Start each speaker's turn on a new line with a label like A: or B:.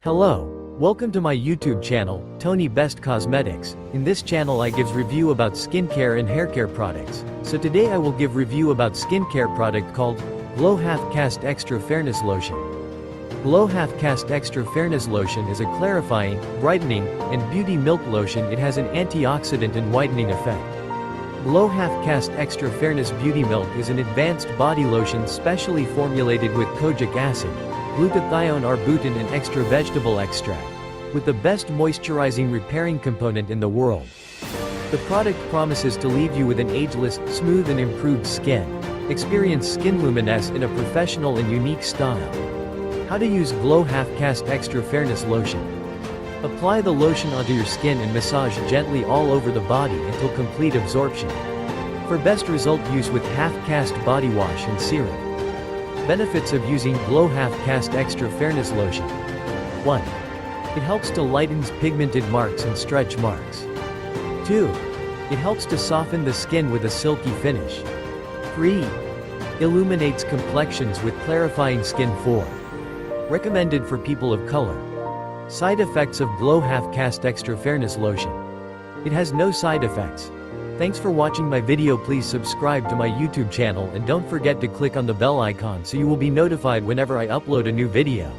A: Hello. Welcome to my YouTube channel, Tony Best Cosmetics. In this channel I gives review about skincare and haircare products. So today I will give review about skincare product called Glow Half Cast Extra Fairness Lotion. Glow Half Cast Extra Fairness Lotion is a clarifying, brightening, and beauty milk lotion. It has an antioxidant and whitening effect. Glow Half Cast Extra Fairness Beauty Milk is an advanced body lotion specially formulated with kojic acid, glutathione, arbutin, and extra vegetable extract, with the best moisturizing repairing component in the world. The product promises to leave you with an ageless, smooth and improved skin. Experience skin luminance in a professional and unique style. How to use Glow Half Cast Extra Fairness Lotion. Apply the lotion onto your skin and massage gently all over the body until complete absorption. For best result, use with half-cast body wash and serum. Benefits of using Glow Half Cast Extra Fairness Lotion. 1. It helps to lighten pigmented marks and stretch marks. 2. It helps to soften the skin with a silky finish. 3. Illuminates complexions with clarifying skin. 4. Recommended for people of color. Side effects of Glow Half Cast Extra Fairness Lotion. It has no side effects. Thanks for watching my video. Please subscribe to my YouTube channel and don't forget to click on the bell icon so you will be notified whenever I upload a new video.